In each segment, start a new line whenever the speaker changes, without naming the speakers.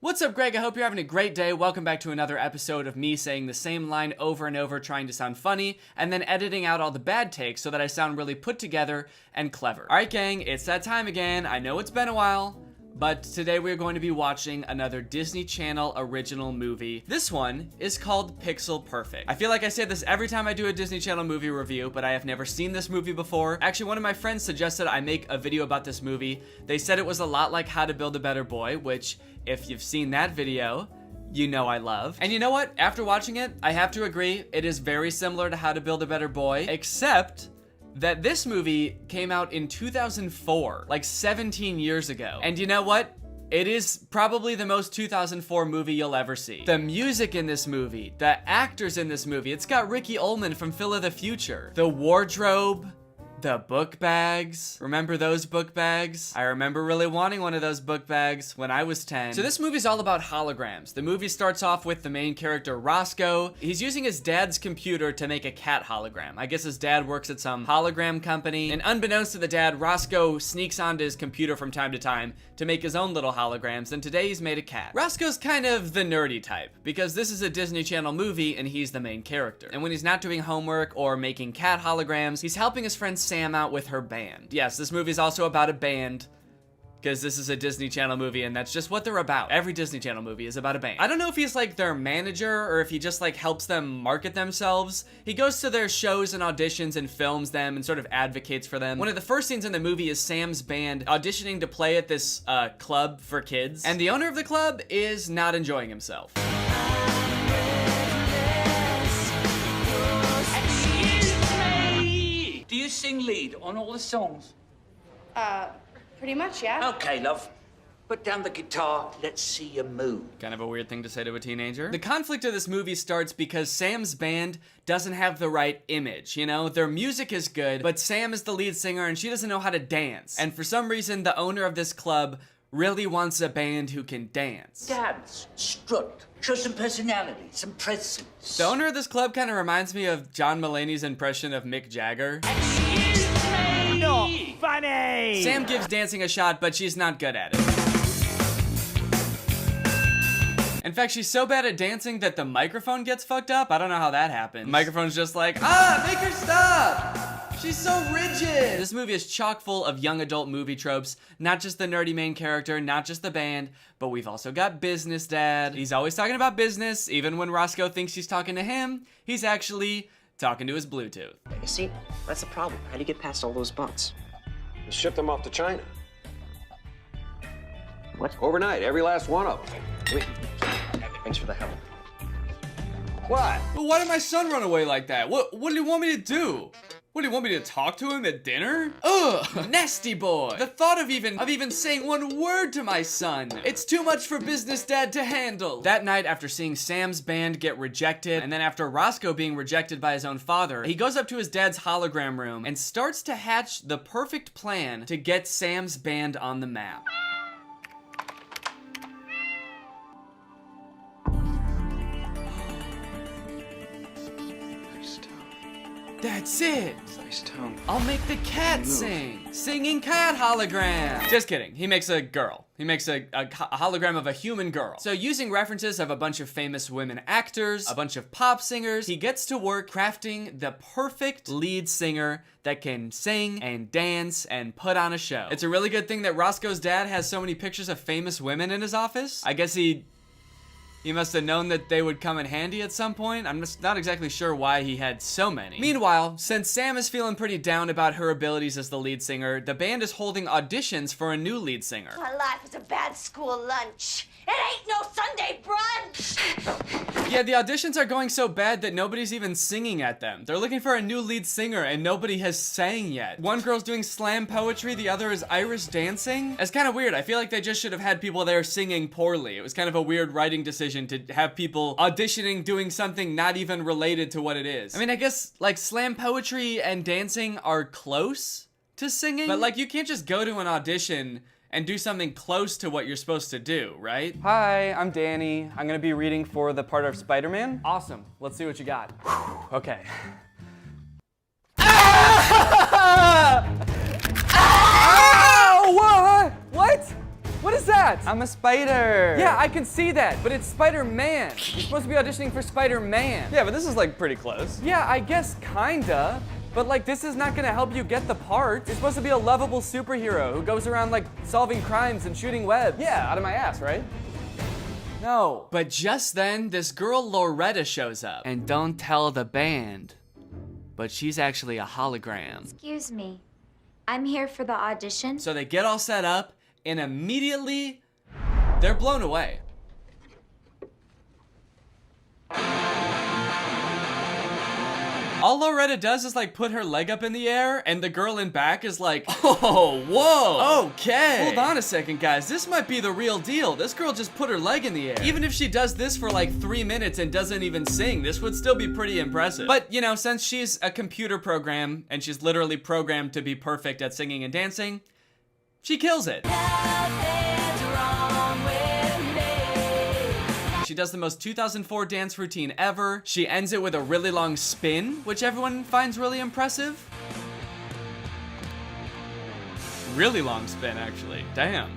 What's up, Greg? I hope you're having a great day. Welcome back to another episode of me saying the same line over and over, trying to sound funny, and then editing out all the bad takes so that I sound really put together and clever. Alright, gang, it's that time again. I know it's been a while, but today we're going to be watching another Disney Channel original movie. This one is called Pixel Perfect. I feel like I say this every time I do a Disney Channel movie review, but I have never seen this movie before. Actually, one of my friends suggested I make a video about this movie. They said it was a lot like How to Build a Better Boy, which, if you've seen that video, you know I love. And you know what? After watching it, I have to agree, it is very similar to How to Build a Better Boy, except that this movie came out in 2004, like 17 years ago. And you know what? It is probably the most 2004 movie you'll ever see. The music in this movie, the actors in this movie, it's got Ricky Ullman from Phil of the Future. The wardrobe, the book bags. Remember those book bags? I remember really wanting one of those book bags when I was 10. So this movie's all about holograms. The movie starts off with the main character, Roscoe. He's using his dad's computer to make a cat hologram. I guess his dad works at some hologram company. And unbeknownst to the dad, Roscoe sneaks onto his computer from time to time to make his own little holograms, and today he's made a cat. Roscoe's kind of the nerdy type, because this is a Disney Channel movie and he's the main character. And when he's not doing homework or making cat holograms, he's helping his friend Sam out with her band. Yes, this movie's also about a band, because this is a Disney Channel movie and that's just what they're about. Every Disney Channel movie is about a band. I don't know if he's like their manager or if he just like helps them market themselves. He goes to their shows and auditions and films them and sort of advocates for them. One of the first scenes in the movie is Sam's band auditioning to play at this club for kids, and the owner of the club is not enjoying himself.
Do you sing lead on all the songs?
Pretty much, yeah.
Okay, love. Put down the guitar, let's see you move.
Kind of a weird thing to say to a teenager. The conflict of this movie starts because Sam's band doesn't have the right image, you know? Their music is good, but Sam is the lead singer and she doesn't know how to dance. And for some reason, the owner of this club really wants a band who can dance.
Dance, strut, show some personality, some presence.
The owner of this club kind of reminds me of John Mulaney's impression of Mick Jagger.
Not funny!
Sam gives dancing a shot, but she's not good at it. In fact, she's so bad at dancing that the microphone gets fucked up. I don't know how that happened. The microphone's just like, make her stop! She's so rigid! This movie is chock full of young adult movie tropes. Not just the nerdy main character, not just the band, but we've also got Business Dad. He's always talking about business. Even when Roscoe thinks he's talking to him, he's actually talking to his Bluetooth.
You see, that's the problem. How do you get past all those bumps?
You shipped them off to China.
What?
Overnight, every last one of them.
Wait. Thanks for the help.
What?
Well, why did my son run away like that? What do you want me to do? What, do you want me to talk to him at dinner? Ugh, nasty boy. The thought of even saying one word to my son. It's too much for Business Dad to handle. That night, after seeing Sam's band get rejected, and then after Roscoe being rejected by his own father, he goes up to his dad's hologram room and starts to hatch the perfect plan to get Sam's band on the map. That's it.
Nice tone.
I'll make the cat sing. Singing cat hologram. Just kidding. He makes a girl. He makes a hologram of a human girl. So using references of a bunch of famous women actors, a bunch of pop singers, he gets to work crafting the perfect lead singer that can sing and dance and put on a show. It's a really good thing that Roscoe's dad has so many pictures of famous women in his office. I guess he must have known that they would come in handy at some point. I'm just not exactly sure why he had so many. Meanwhile, since Sam is feeling pretty down about her abilities as the lead singer, the band is holding auditions for a new lead singer.
My life is a bad school lunch. It ain't no Sunday brunch.
Yeah, the auditions are going so bad that nobody's even singing at them. They're looking for a new lead singer and nobody has sang yet. One girl's doing slam poetry, the other is Irish dancing. It's kind of weird. I feel like they just should have had people there singing poorly. It was kind of a weird writing decision to have people auditioning doing something not even related to what it is. I mean, I guess like slam poetry and dancing are close to singing, but like you can't just go to an audition and do something close to what you're supposed to do, right? Hi, I'm Danny. I'm gonna be reading for the part of Spider-Man. Awesome, let's see what you got. Whew, okay. Ah! Ah! What?
What is that?
I'm a spider.
Yeah, I can see that, but it's Spider-Man. You're supposed to be auditioning for Spider-Man.
Yeah, but this is like pretty close.
Yeah, I guess kinda. But like, this is not gonna help you get the part. You're supposed to be a lovable superhero who goes around like solving crimes and shooting webs.
Yeah, out of my ass, right?
No.
But just then, this girl Loretta shows up. And don't tell the band, but she's actually a hologram.
Excuse me. I'm here for the audition.
So they get all set up, and immediately, they're blown away. All Loretta does is like put her leg up in the air, and the girl in back is like, oh, whoa, okay. Hold on a second, guys. This might be the real deal. This girl just put her leg in the air. Even if she does this for like 3 minutes and doesn't even sing, this would still be pretty impressive. But, you know, since she's a computer program, and she's literally programmed to be perfect at singing and dancing, she kills it. She does the most 2004 dance routine ever. She ends it with a really long spin, which everyone finds really impressive. Really long spin, actually. Damn.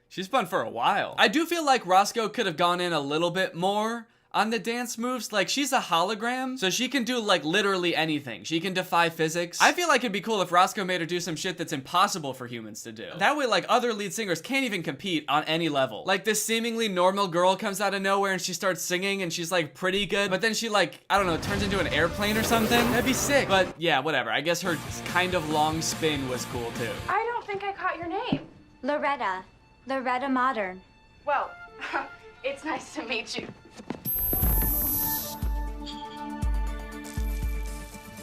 She's spun for a while. I do feel like Roscoe could have gone in a little bit more on the dance moves. Like, she's a hologram, so she can do like literally anything. She can defy physics. I feel like it'd be cool if Roscoe made her do some shit that's impossible for humans to do. That way, like, other lead singers can't even compete on any level. Like, this seemingly normal girl comes out of nowhere and she starts singing and she's like pretty good, but then she like, I don't know, turns into an airplane or something. That'd be sick. But yeah, whatever. I guess her kind of long spin was cool too.
I don't think I caught your name. Loretta. Loretta Modern.
Well, it's nice to meet you.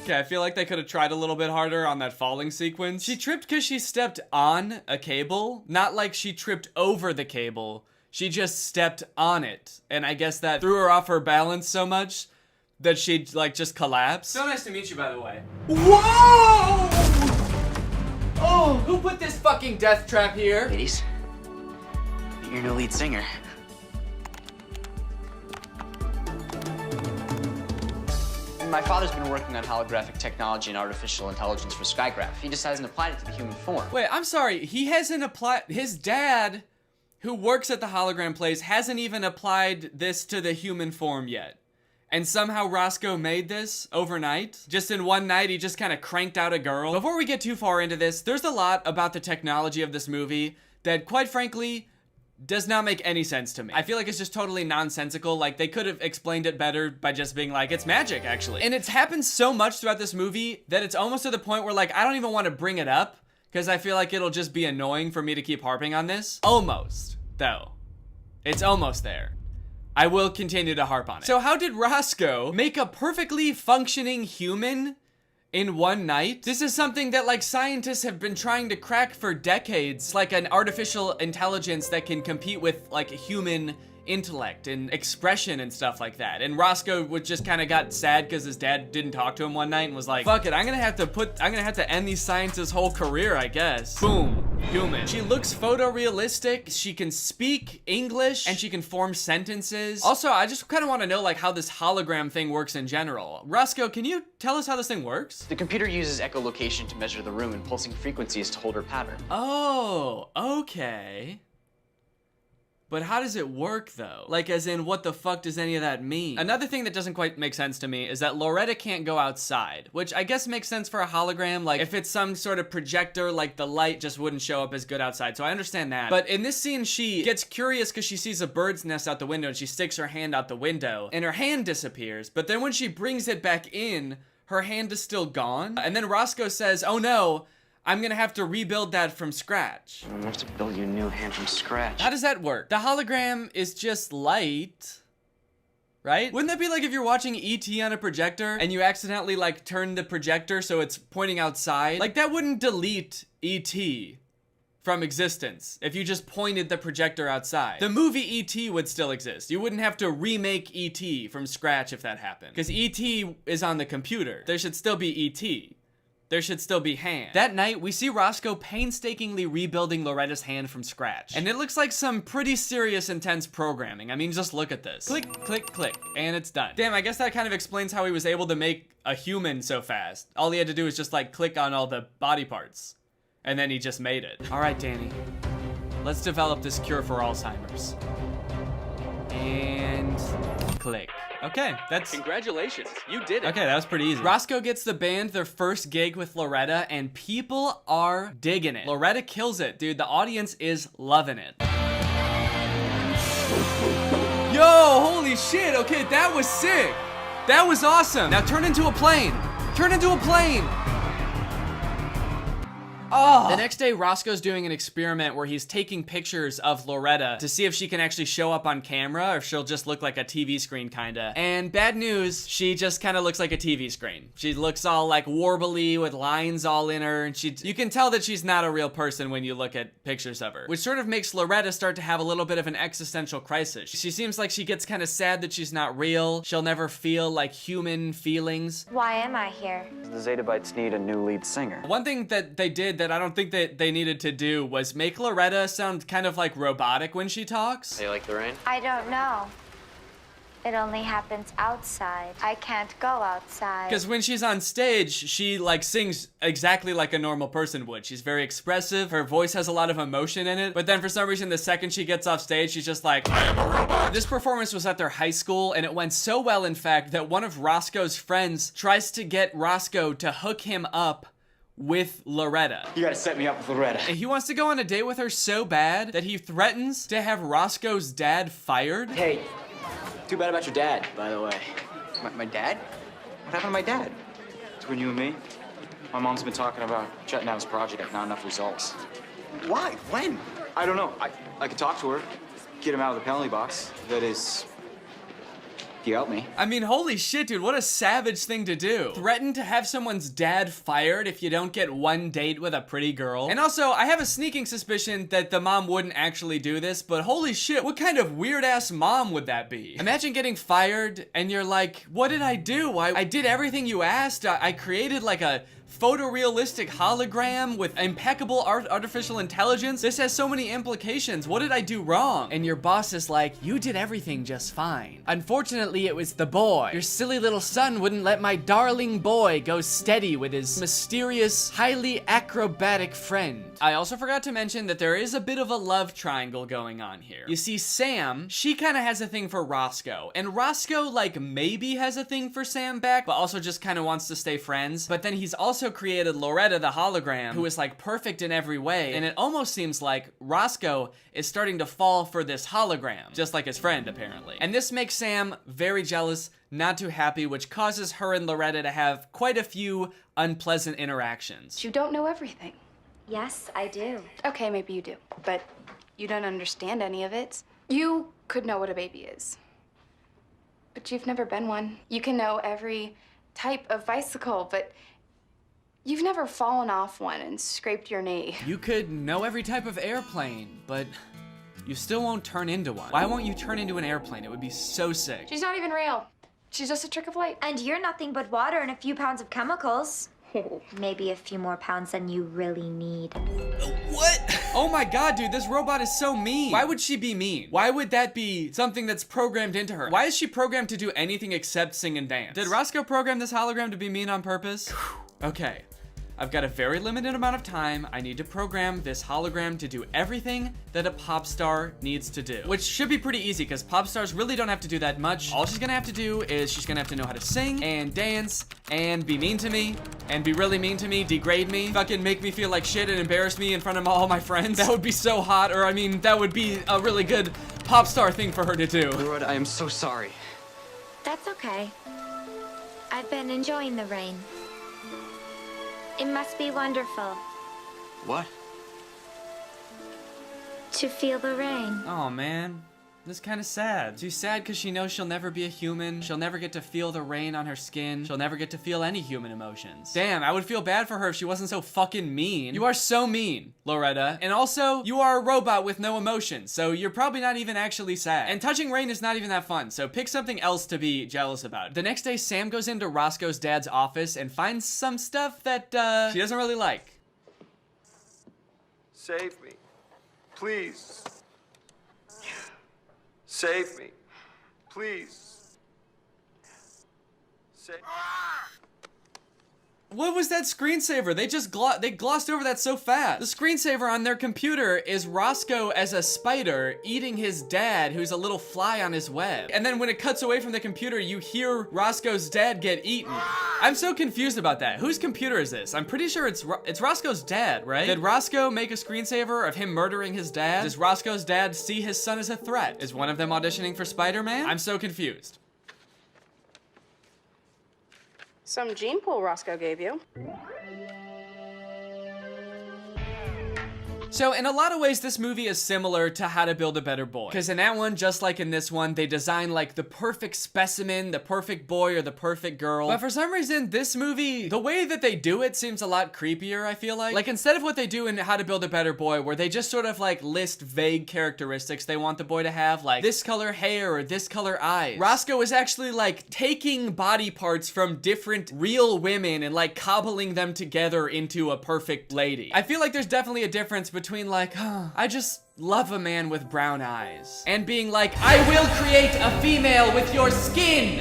Okay, I feel like they could have tried a little bit harder on that falling sequence. She tripped because she stepped on a cable, not like she tripped over the cable. She just stepped on it. And I guess that threw her off her balance so much that she'd like just collapse. So nice to meet you, by the way. Whoa! Oh, who put this fucking death trap here?
Ladies, you're no lead singer. My father's been working on holographic technology and artificial intelligence for Skygraph. He just hasn't applied it to the human form.
Wait, I'm sorry. He hasn't applied... His dad, who works at the hologram place, hasn't even applied this to the human form yet. And somehow Roscoe made this overnight. Just in one night, he just kind of cranked out a girl. Before we get too far into this, there's a lot about the technology of this movie that, quite frankly, does not make any sense to me. I feel like it's just totally nonsensical. Like, they could have explained it better by just being like, it's magic, actually. And it's happened so much throughout this movie that it's almost to the point where, like, I don't even want to bring it up because I feel like it'll just be annoying for me to keep harping on this. Almost, though. It's almost there. I will continue to harp on it. So how did Roscoe make a perfectly functioning human in one night? This is something that like scientists have been trying to crack for decades, like an artificial intelligence that can compete with like human intellect and expression and stuff like that. And Roscoe would just kind of got sad because his dad didn't talk to him one night and was like, fuck it, I'm gonna have to end these scientists' whole career, I guess. Boom. Human. She looks photorealistic, she can speak English, and she can form sentences. Also, I just kind of want to know like how this hologram thing works in general. Roscoe, can you tell us how this thing works?
The computer uses echolocation to measure the room and pulsing frequencies to hold her pattern.
Oh, okay. But how does it work though? Like as in, what the fuck does any of that mean? Another thing that doesn't quite make sense to me is that Loretta can't go outside, which I guess makes sense for a hologram. Like if it's some sort of projector, like the light just wouldn't show up as good outside. So I understand that. But in this scene, she gets curious because she sees a bird's nest out the window and she sticks her hand out the window and her hand disappears. But then when she brings it back in, her hand is still gone. And then Roscoe says, oh no, I'm gonna have to rebuild that from scratch.
I'm gonna have to build you a new hand from scratch.
How does that work? The hologram is just light, right? Wouldn't that be like if you're watching E.T. on a projector and you accidentally like turn the projector so it's pointing outside? Like that wouldn't delete E.T. from existence if you just pointed the projector outside. The movie E.T. would still exist. You wouldn't have to remake E.T. from scratch if that happened. Because E.T. is on the computer. There should still be E.T. There should still be hand. That night, we see Roscoe painstakingly rebuilding Loretta's hand from scratch. And it looks like some pretty serious, intense programming. I mean, just look at this. Click, click, click, and it's done. Damn, I guess that kind of explains how he was able to make a human so fast. All he had to do was just like click on all the body parts. And then he just made it. All right, Danny. let's develop this cure for Alzheimer's. And click. Okay, that's...
Congratulations, you did it.
Okay, that was pretty easy. Roscoe gets the band their first gig with Loretta, and people are digging it. Loretta kills it, dude. The audience is loving it. Yo, holy shit. Okay, that was sick. That was awesome. Now turn into a plane. Turn into a plane. Oh. The next day, Roscoe's doing an experiment where he's taking pictures of Loretta to see if she can actually show up on camera or if she'll just look like a TV screen, kinda. And bad news, she just kinda looks like a TV screen. She looks all like warbly with lines all in her, and you can tell that she's not a real person when you look at pictures of her, which sort of makes Loretta start to have a little bit of an existential crisis. She seems like she gets kinda sad that she's not real. She'll never feel like human feelings.
Why am I here?
The Zeta Bites need a new lead singer.
One thing that they did that I don't think that they needed to do was make Loretta sound kind of like robotic when she talks.
You like the rain?
I don't know. It only happens outside. I can't go outside.
Because when she's on stage, she like sings exactly like a normal person would. She's very expressive. Her voice has a lot of emotion in it. But then for some reason, the second she gets off stage, she's just like, I am a robot. This performance was at their high school, and it went so well, in fact, that one of Roscoe's friends tries to get Roscoe to hook him up with Loretta.
You gotta set me up with Loretta.
And he wants to go on a date with her so bad that he threatens to have Roscoe's dad fired.
Hey, too bad about your dad, by the way. My dad? What happened to my dad? Between you and me, my mom's been talking about shutting down this project, not enough results. Why? When? I don't know. I could talk to her, get him out of the penalty box. That is, if you help me.
I mean, holy shit, dude, what a savage thing to do. Threaten to have someone's dad fired if you don't get one date with a pretty girl. And also, I have a sneaking suspicion that the mom wouldn't actually do this, but holy shit, what kind of weird-ass mom would that be? Imagine getting fired and you're like, what did I do? I did everything you asked. I created like a photorealistic hologram with impeccable artificial intelligence. This has so many implications. What did I do wrong? And your boss is like, you did everything just fine. Unfortunately, it was the boy. Your silly little son wouldn't let my darling boy go steady with his mysterious, highly acrobatic friend. I also forgot to mention that there is a bit of a love triangle going on here. You see, Sam, she kind of has a thing for Roscoe, and Roscoe like maybe has a thing for Sam back, but also just kind of wants to stay friends. But then he's also created Loretta the hologram, who is like perfect in every way, and it almost seems like Roscoe is starting to fall for this hologram, just like his friend apparently. And this makes Sam very jealous, not too happy, which causes her and Loretta to have quite a few unpleasant interactions.
You don't know everything.
Yes, I do.
Okay, maybe you do, but you don't understand any of it. You could know what a baby is, but you've never been one. You can know every type of bicycle, but you've never fallen off one and scraped your knee.
You could know every type of airplane, but you still won't turn into one. Why won't you turn into an airplane? It would be so sick.
She's not even real. She's just a trick of light.
And you're nothing but water and a few pounds of chemicals. Maybe a few more pounds than you really need.
What? Oh my god, dude, this robot is so mean. Why would she be mean? Why would that be something that's programmed into her? Why is she programmed to do anything except sing and dance? Did Roscoe program this hologram to be mean on purpose? Okay. I've got a very limited amount of time. I need to program this hologram to do everything that a pop star needs to do, which should be pretty easy because pop stars really don't have to do that much. All she's gonna have to do is she's gonna have to know how to sing and dance and be mean to me and be really mean to me, degrade me, fucking make me feel like shit and embarrass me in front of all my friends. That would be so hot, or I mean, that would be a really good pop star thing for her to do.
Loretta, I am so sorry.
That's okay. I've been enjoying the rain. It must be wonderful
What?
to feel the rain.
Oh man, this is kind of sad. She's sad because she knows she'll never be a human. She'll never get to feel the rain on her skin. She'll never get to feel any human emotions. Damn, I would feel bad for her if she wasn't so fucking mean. You are so mean, Loretta. And also, you are a robot with no emotions, so you're probably not even actually sad. And touching rain is not even that fun, so pick something else to be jealous about. The next day, Sam goes into Roscoe's dad's office and finds some stuff that, she doesn't really like.
Save me. Please. Save me. Please. Save
What was that screensaver? They just they glossed over that so fast. The screensaver on their computer is Roscoe as a spider eating his dad, who's a little fly on his web. And then when it cuts away from the computer, you hear Roscoe's dad get eaten. I'm so confused about that. Whose computer is this? I'm pretty sure it's Roscoe's dad, right? Did Roscoe make a screensaver of him murdering his dad? Does Roscoe's dad see his son as a threat? Is one of them auditioning for Spider-Man? I'm so confused.
Some gene pool Roscoe gave you.
So in a lot of ways, this movie is similar to How to Build a Better Boy. Because in that one, just like in this one, they design like the perfect specimen, the perfect boy or the perfect girl. But for some reason, this movie, the way that they do it seems a lot creepier, I feel like. Like instead of what they do in How to Build a Better Boy, where they just sort of like list vague characteristics they want the boy to have, like this color hair or this color eyes. Roscoe is actually like taking body parts from different real women and like cobbling them together into a perfect lady. I feel like there's definitely a difference between like, I just love a man with brown eyes, and being like, I will create a female with your skin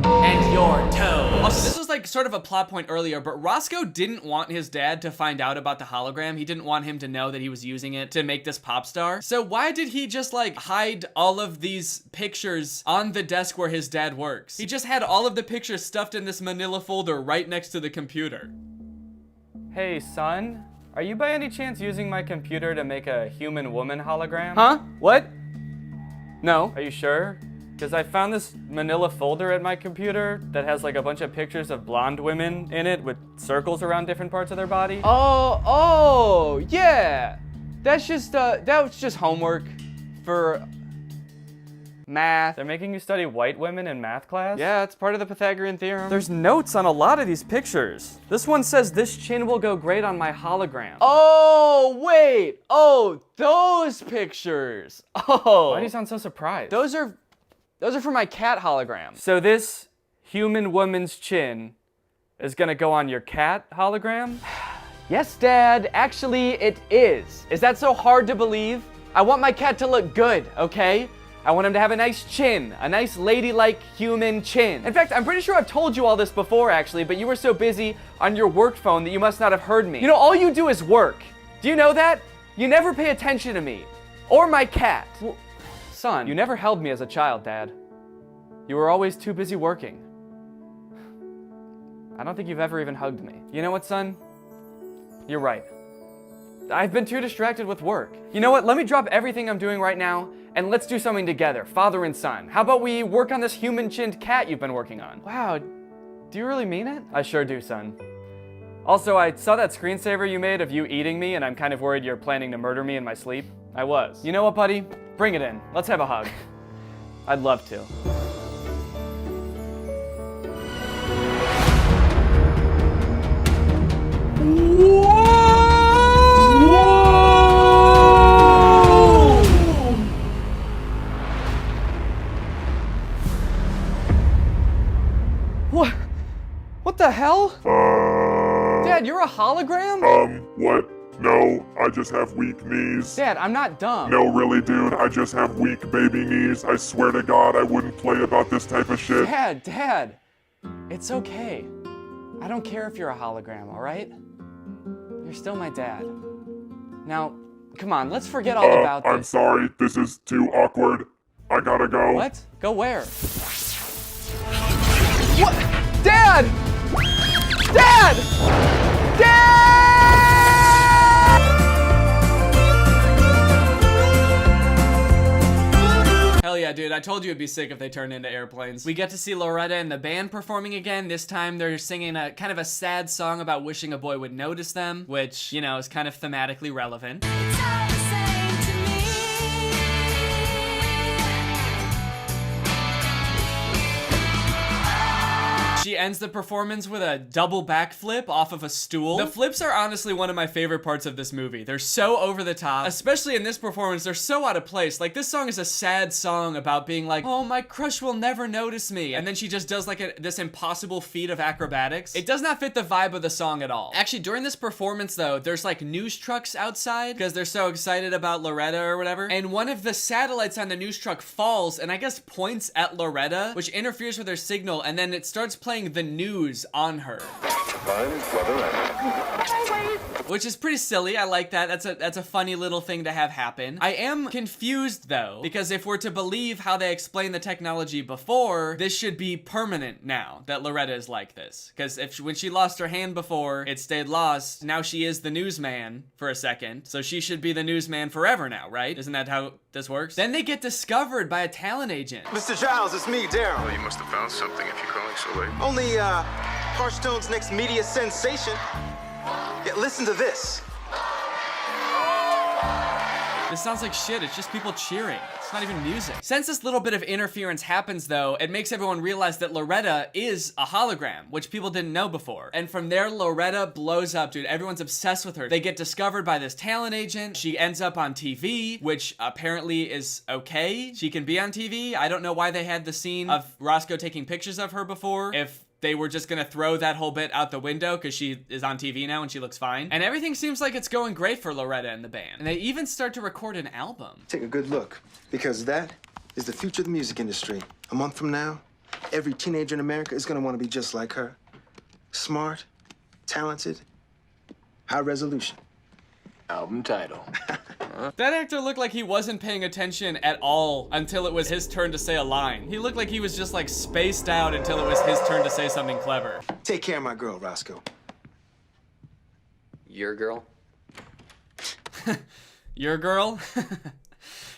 and your toes. Also, this was like sort of a plot point earlier, but Roscoe didn't want his dad to find out about the hologram. He didn't want him to know that he was using it to make this pop star. So why did he just like hide all of these pictures on the desk where his dad works? He just had all of the pictures stuffed in this manila folder right next to the computer.
Hey, son, are you by any chance using my computer to make a human woman hologram?
Huh? What?
No. Are you sure? Because I found this manila folder at my computer that has like a bunch of pictures of blonde women in it with circles around different parts of their body.
Oh, yeah. That's just, that was just homework for math.
They're making you study white women in math class?
Yeah, it's part of the Pythagorean theorem.
There's notes on a lot of these pictures. This one says, this chin will go great on my hologram.
Oh, wait. Oh, those pictures. Oh.
Why do you sound so surprised?
Those are for my cat hologram.
So this human woman's chin is gonna go on your cat hologram?
Yes, Dad. Actually, it is. Is that so hard to believe? I want my cat to look good, okay? I want him to have a nice chin, a nice ladylike human chin. In fact, I'm pretty sure I've told you all this before, actually, but you were so busy on your work phone that you must not have heard me. You know, all you do is work. Do you know that? You never pay attention to me. Or my cat. Well, son, you never held me as a child, Dad. You were always too busy working. I don't think you've ever even hugged me. You know what, son? You're right. I've been too distracted with work. You know what? Let me drop everything I'm doing right now and let's do something together, father and son. How about we work on this human-chinned cat you've been working on? Wow, do you really mean it? I sure do, son. Also, I saw that screensaver you made of you eating me, and I'm kind of worried you're planning to murder me in my sleep. I was. You know what, buddy? Bring it in. Let's have a hug. I'd love to. What the hell? Dad, you're a hologram?
What? No, I just have weak knees.
Dad, I'm not dumb.
No, really, dude, I just have weak baby knees. I swear to God, I wouldn't play about this type of shit.
Dad, it's okay. I don't care if you're a hologram, all right? You're still my dad. Now, come on, let's forget all about this.
I'm sorry, this is too awkward. I gotta go.
What? Go where? What? Dad! Dad! Dad!
Hell yeah, dude, I told you it'd be sick if they turned into airplanes. We get to see Loretta and the band performing again. This time they're singing a kind of a sad song about wishing a boy would notice them, which, you know, is kind of thematically relevant. She ends the performance with a double backflip off of a stool. The flips are honestly one of my favorite parts of this movie. They're so over the top, especially in this performance. They're so out of place. Like, this song is a sad song about being like, oh, my crush will never notice me. And then she just does like this impossible feat of acrobatics. It does not fit the vibe of the song at all. Actually, during this performance though, there's like news trucks outside because they're so excited about Loretta or whatever. And one of the satellites on the news truck falls and I guess points at Loretta, which interferes with her signal. And then it starts playing the news on her.
time, weather, and...
Which is pretty silly. I like that. That's a funny little thing to have happen. I am confused though, because if we're to believe how they explained the technology before, this should be permanent now that Loretta is like this. Because when she lost her hand before, it stayed lost. Now she is the newsman for a second. So she should be the newsman forever now, right? Isn't that how this works? Then they get discovered by a talent agent.
Mr. Giles, it's me, Daryl.
Well, you must have found something if you're calling so late.
Only, Hearthstone's next media sensation. Yeah, listen to this.
This sounds like shit. It's just people cheering. It's not even music. Since this little bit of interference happens though, it makes everyone realize that Loretta is a hologram, which people didn't know before. And from there, Loretta blows up, dude. Everyone's obsessed with her. They get discovered by this talent agent. She ends up on TV, which apparently is okay. She can be on TV. I don't know why they had the scene of Roscoe taking pictures of her before. If they were just gonna throw that whole bit out the window because she is on TV now and she looks fine. And everything seems like it's going great for Loretta and the band. And they even start to record an album.
Take a good look, because that is the future of the music industry. A month from now, every teenager in America is gonna want to be just like her. Smart, talented, high resolution.
Album title.
That actor looked like he wasn't paying attention at all until it was his turn to say a line. He looked like he was just like spaced out until it was his turn to say something clever.
Take care of my girl, Roscoe.
Your girl?
Your girl?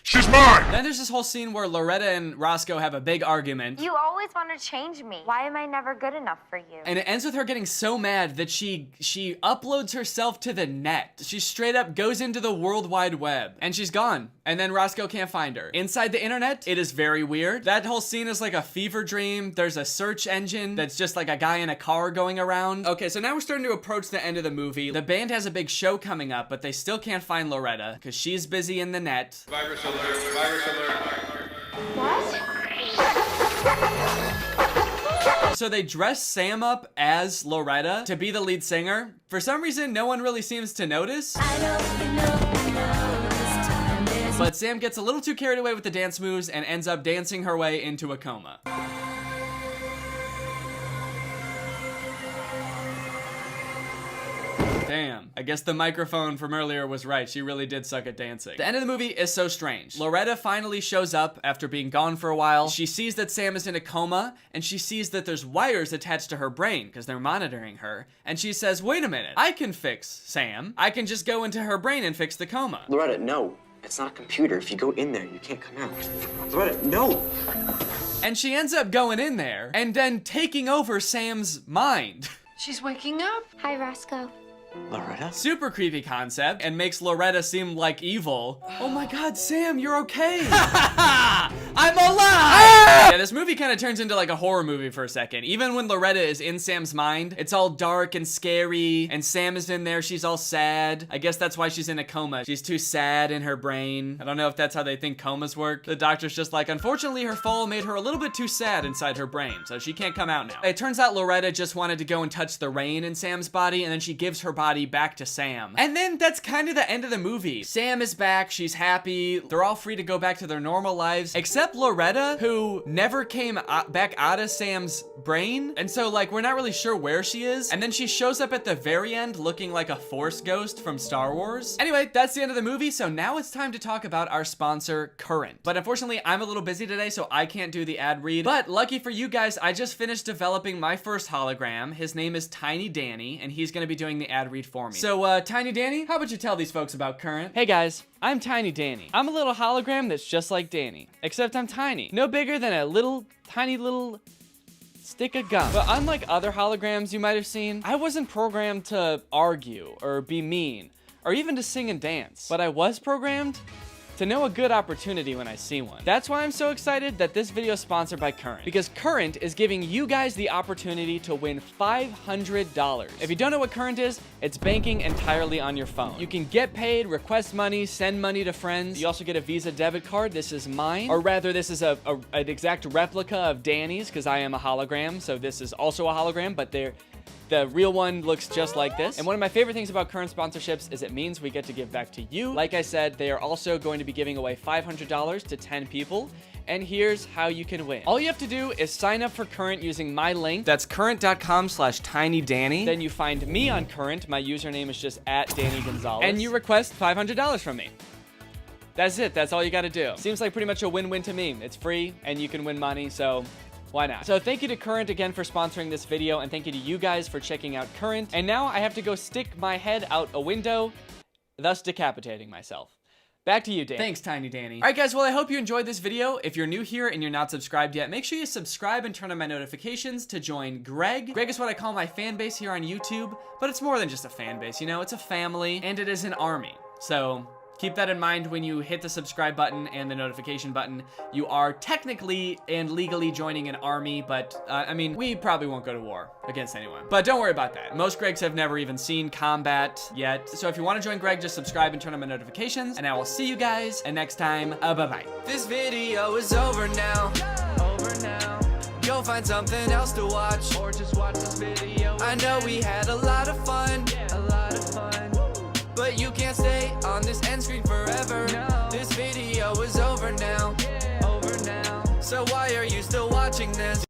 She's mine!
Then there's this whole scene where Loretta and Roscoe have a big argument.
You always want to change me. Why am I never good enough for you?
And it ends with her getting so mad that she uploads herself to the net. She straight up goes into the World Wide Web and she's gone. And then Roscoe can't find her. Inside the internet, it is very weird. That whole scene is like a fever dream. There's a search engine that's just like a guy in a car going around. Okay, so now we're starting to approach the end of the movie. The band has a big show coming up, but they still can't find Loretta because she's busy in the net.
Virus alert, virus alert.
What?
So they dress Sam up as Loretta to be the lead singer. For some reason, no one really seems to notice. But Sam gets a little too carried away with the dance moves and ends up dancing her way into a coma. Damn. I guess the microphone from earlier was right. She really did suck at dancing. The end of the movie is so strange. Loretta finally shows up after being gone for a while. She sees that Sam is in a coma, and she sees that there's wires attached to her brain because they're monitoring her. And she says, wait a minute, I can fix Sam. I can just go into her brain and fix the coma.
Loretta, no. It's not a computer. If you go in there, you can't come out. Loretta, no!
And she ends up going in there and then taking over Sam's mind.
She's waking up.
Hi, Roscoe.
Loretta?
Super creepy concept and makes Loretta seem like evil. Oh my god, Sam, you're okay. I'm alive! Yeah, this movie kind of turns into like a horror movie for a second. Even when Loretta is in Sam's mind, it's all dark and scary, and Sam is in there, she's all sad. I guess that's why she's in a coma. She's too sad in her brain. I don't know if that's how they think comas work. The doctor's just like, unfortunately, her fall made her a little bit too sad inside her brain, so she can't come out now. It turns out Loretta just wanted to go and touch the rain in Sam's body, and then she gives her body back to Sam. And then that's kind of the end of the movie. Sam is back, she's happy, they're all free to go back to their normal lives, except Loretta, who never came back out of Sam's brain. And so like, we're not really sure where she is. And then she shows up at the very end looking like a Force ghost from Star Wars. Anyway, that's the end of the movie. So now it's time to talk about our sponsor, Current. But unfortunately, I'm a little busy today, so I can't do the ad read. But lucky for you guys, I just finished developing my first hologram. His name is Tiny Danny, and he's gonna be doing the ad read for me. So, Tiny Danny, how about you tell these folks about Current? Hey guys, I'm Tiny Danny. I'm a little hologram that's just like Danny, except I'm tiny. No bigger than a tiny little stick of gum. But unlike other holograms you might have seen, I wasn't programmed to argue or be mean or even to sing and dance. But I was programmed to know a good opportunity when I see one. That's why I'm so excited that this video is sponsored by Current, because Current is giving you guys the opportunity to win $500. If you don't know what Current is, it's banking entirely on your phone. You can get paid, request money, send money to friends. You also get a Visa debit card. This is mine, or rather this is an exact replica of Danny's, because I am a hologram, so this is also a hologram, but the real one looks just like this. And one of my favorite things about Current sponsorships is it means we get to give back to you. Like I said, they are also going to be giving away $500 to 10 people. And here's how you can win. All you have to do is sign up for Current using my link. That's current.com/tinydanny. Then you find me on Current. My username is just @DannyGonzalez. And you request $500 from me. That's it. That's all you got to do. Seems like pretty much a win-win to me. It's free and you can win money, so why not? So thank you to Current again for sponsoring this video, and thank you to you guys for checking out Current. And now I have to go stick my head out a window, thus decapitating myself. Back to you, Danny. Thanks, Tiny Danny. All right, guys, well, I hope you enjoyed this video. If you're new here and you're not subscribed yet, make sure you subscribe and turn on my notifications to join Greg. Greg is what I call my fan base here on YouTube, but it's more than just a fan base, you know? It's a family, and it is an army. So keep that in mind when you hit the subscribe button and the notification button. You are technically and legally joining an army, but I mean, we probably won't go to war against anyone. But don't worry about that. Most Gregs have never even seen combat yet. So if you want to join Greg, just subscribe and turn on my notifications, and I will see you guys next time. Bye-bye. This video is over now. Go find something else to watch, or just watch this video. I know we had a lot of fun. But you can't stay on this end screen forever. No. This video is over now. So why are you still watching this?